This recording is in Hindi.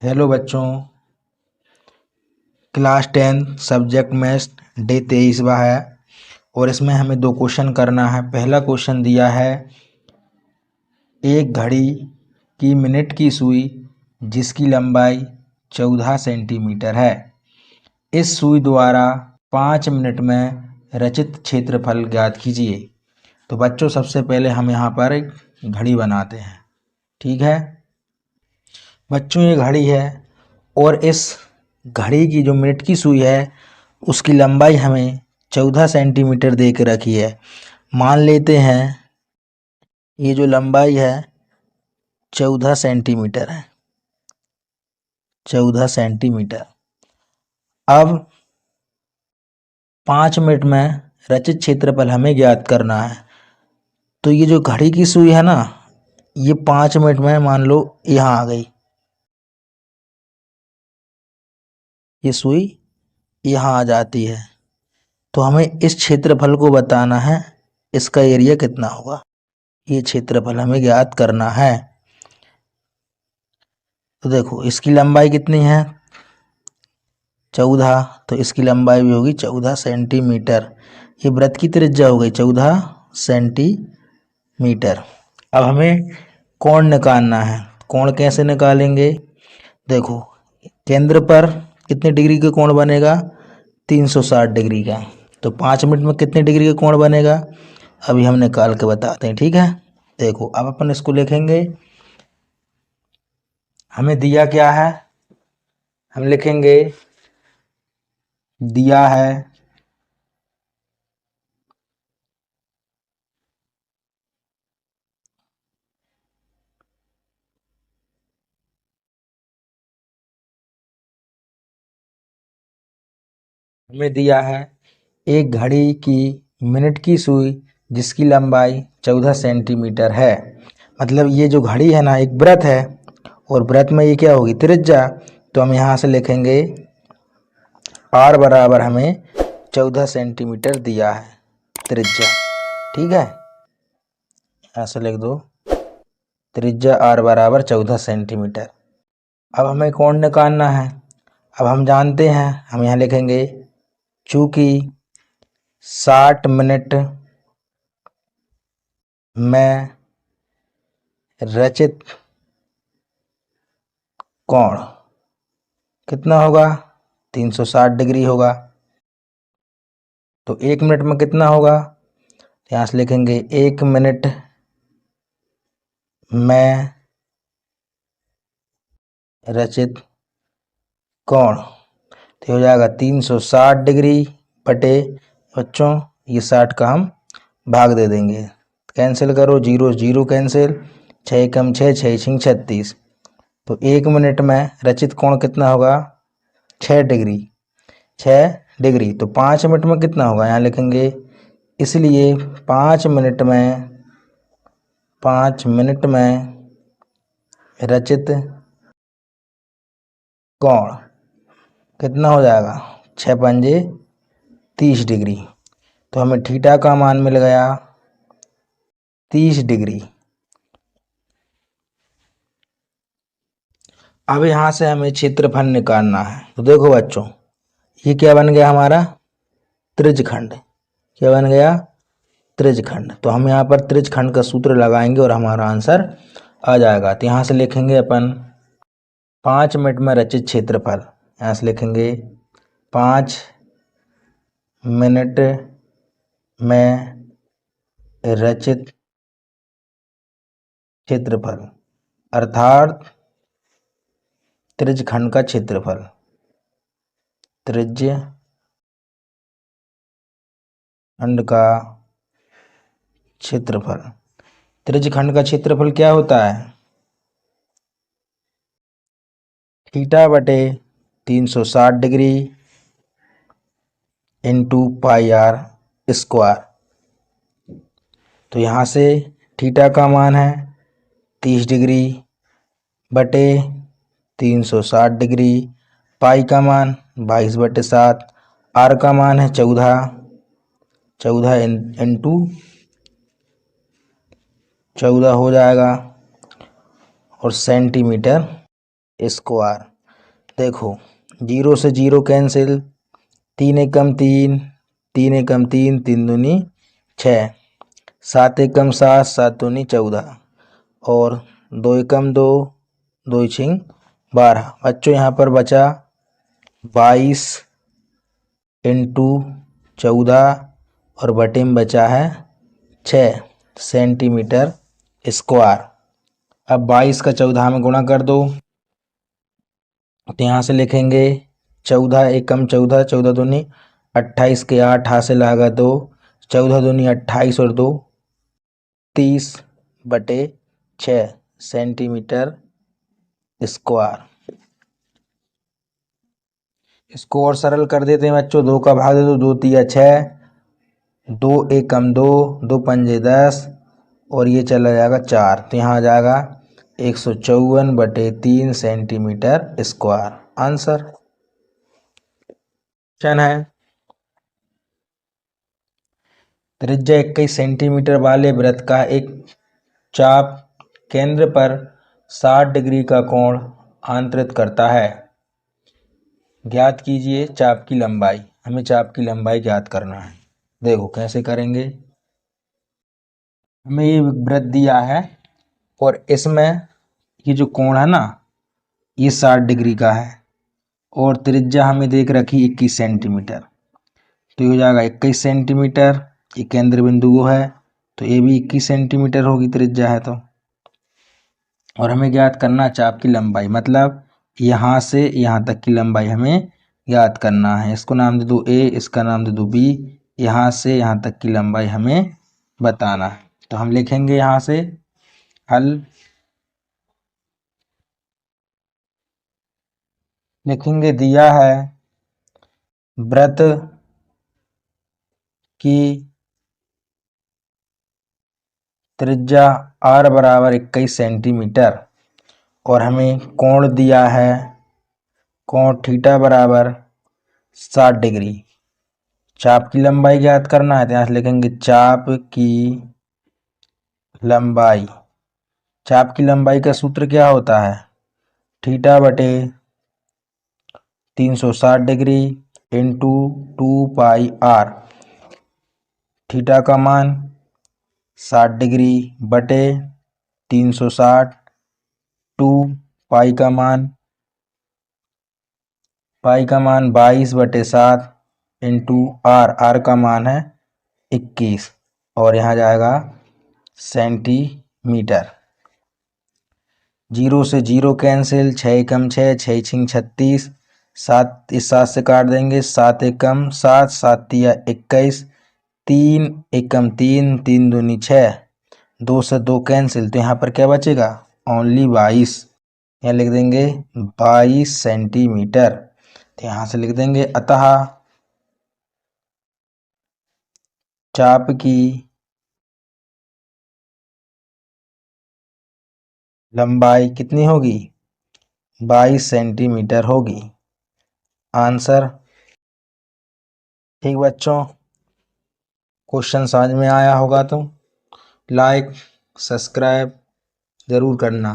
हेलो बच्चों, क्लास 10 सब्जेक्ट मैथ्स डे 23वां है और इसमें हमें 2 क्वेश्चन करना है। पहला क्वेश्चन दिया है एक घड़ी की मिनट की सुई जिसकी लंबाई 14 सेंटीमीटर है, इस सुई द्वारा 5 मिनट में रचित क्षेत्रफल ज्ञात कीजिए। तो बच्चों सबसे पहले हम यहाँ पर एक घड़ी बनाते हैं। ठीक है बच्चों, ये घड़ी है और इस घड़ी की जो मिनट की सुई है उसकी लंबाई हमें 14 सेंटीमीटर दे के रखी है। मान लेते हैं ये जो लंबाई है 14 सेंटीमीटर है, 14 सेंटीमीटर। अब 5 मिनट में रचित क्षेत्रफल हमें ज्ञात करना है। तो ये जो घड़ी की सुई है ना, ये 5 मिनट में मान लो यहाँ आ गई, ये सुई यहाँ आ जाती है। तो हमें इस क्षेत्रफल को बताना है, इसका एरिया कितना होगा, ये क्षेत्रफल हमें ज्ञात करना है। तो देखो इसकी लंबाई कितनी है 14, तो इसकी लंबाई भी होगी 14 सेंटीमीटर। ये वृत्त की त्रिज्या हो गई 14 सेंटीमीटर। अब हमें कोण निकालना है। कोण कैसे निकालेंगे, देखो केंद्र पर कितने डिग्री का कोण बनेगा 360 डिग्री का। तो 5 मिनट में कितने डिग्री का कोण बनेगा अभी हम निकाल के बताते हैं। ठीक है, देखो अब अपन इसको लिखेंगे। हमें दिया क्या है, हम लिखेंगे दिया है हमें दिया है एक घड़ी की मिनट की सुई जिसकी लंबाई 14 सेंटीमीटर है। मतलब ये जो घड़ी है ना एक वृत्त है और वृत्त में ये क्या होगी त्रिज्या। तो हम यहाँ से लिखेंगे r बराबर हमें 14 सेंटीमीटर दिया है त्रिज्या। ठीक है, यहाँ से लिख दो त्रिज्या r बराबर 14 सेंटीमीटर। अब हमें कोण निकालना है। अब हम जानते हैं, हम यहाँ लिखेंगे चूँकि 60 मिनट में रचित कोण कितना होगा 360 डिग्री होगा। तो 1 मिनट में कितना होगा, यहाँ से लिखेंगे 1 मिनट में रचित कोण, तो हो जाएगा 360 डिग्री बटे बच्चों ये 60 का हम भाग दे देंगे। कैंसिल करो, जीरो जीरो कैंसिल, 6 कम 6, 6 छिंग 36। तो 1 मिनट में रचित कोण कितना होगा 6 डिग्री, 6 डिग्री। तो 5 मिनट में कितना होगा यहाँ लिखेंगे, इसलिए 5 मिनट में रचित कोण कितना हो जाएगा 6 पंजे 30 डिग्री। तो हमें थीटा का मान मिल गया 30 डिग्री। अब यहाँ से हमें क्षेत्रफल निकालना है। तो देखो बच्चों ये क्या बन गया हमारा त्रिज्यखंड। क्या बन गया त्रिज्यखंड। तो हम यहाँ पर त्रिज्यखंड का सूत्र लगाएंगे और हमारा आंसर आ जाएगा। तो यहाँ से लिखेंगे अपन 5 मिनट में रचित क्षेत्रफल, यहाँ से लिखेंगे 5 मिनट में रचित क्षेत्रफल अर्थात त्रिज्यखंड का क्षेत्रफल, त्रिज्यखंड का क्षेत्रफल। त्रिज्यखंड का क्षेत्रफल क्या होता है थीटा बटे 360 degree into pi r square. तो यहाँ से थीटा का मान है 30 डिग्री बटे 360 डिग्री, पाई का मान 22 बटे 7, आर का मान है 14 इंटू 14 हो जाएगा और सेंटीमीटर स्क्वायर। देखो 0 से 0 कैंसिल, 3 एकम 3, 3 एकम 3, 3 दूनी 6, 7 एकम 7, 7 दूनी 14 और 2 एकम 2, 2 छिंग 12। बच्चों यहाँ पर बचा 22 इंटू 14 और बटे में बचा है 6 सेंटीमीटर स्क्वायर। अब 22 का 14 में गुणा कर दो, तो यहाँ से लिखेंगे 14 एकम 14, 14 दूनी 28 के 8 हासिल आएगा 2, 14 दूनी 28 और 2 30 बटे 6 सेंटीमीटर स्क्वायर। इसको और सरल कर देते हैं बच्चों, 2 का भाग दे दो, 2 तिया 6, 2 एकम 2, 2 पंजे 10 और ये चला जाएगा 4, तो यहाँ आ जाएगा 154 बटे 3 सेंटीमीटर स्क्वायर। आंसर क्वेश्चन है त्रिज्या 21 सेंटीमीटर वाले वृत्त का एक चाप केंद्र पर 60 डिग्री का कोण आंतरित करता है। ज्ञात कीजिए चाप की लंबाई। हमें चाप की लंबाई ज्ञात करना है। देखो कैसे करेंगे। हमें ये वृत्त दिया है और इसमें ये जो कोण है ना ये 60 डिग्री का है और त्रिज्या हमें देख रखी 21 सेंटीमीटर, तो ये हो जाएगा 21 सेंटीमीटर। ये केंद्र बिंदु वो है तो ये भी 21 सेंटीमीटर होगी त्रिज्या है तो। और हमें ज्ञात करना चाप की लंबाई, मतलब यहाँ से यहाँ तक की लंबाई हमें ज्ञात करना है। इसको नाम दे दो ए, इसका नाम दे दो बी। यहाँ से यहाँ तक की लंबाई हमें बताना है। तो हम लिखेंगे यहाँ से हल, लिखेंगे दिया है वृत्त की त्रिज्या r बराबर 21 सेंटीमीटर और हमें कोण दिया है कोण थीटा बराबर 60 डिग्री। चाप की लंबाई ज्ञात करना है तो यहाँ से लिखेंगे चाप की लंबाई। चाप की लंबाई का सूत्र क्या होता है, थीटा बटे 360 डिग्री इंटू 2 पाई आर। थीटा का मान 60 डिग्री बटे 360, 2 पाई का मान 22 बटे 7 इंटू आर का मान है 21 और यहाँ जाएगा सेंटीमीटर। 0 से 0 कैंसिल, 6 एकम 6, 6 छिंग 36, 7 इस 7 से काट देंगे, 7 एकम 7, 7 तिया 21, 3 एकम 3, 3 दूनी 6, 2 से 2 कैंसिल, तो यहाँ पर क्या बचेगा ओनली 22। यहाँ लिख देंगे 22 सेंटीमीटर। तो यहाँ से लिख देंगे अतः चाप की लंबाई कितनी होगी 22 सेंटीमीटर होगी। आंसर। ठीक बच्चों, क्वेश्चन समझ में आया होगा तो लाइक सब्सक्राइब ज़रूर करना।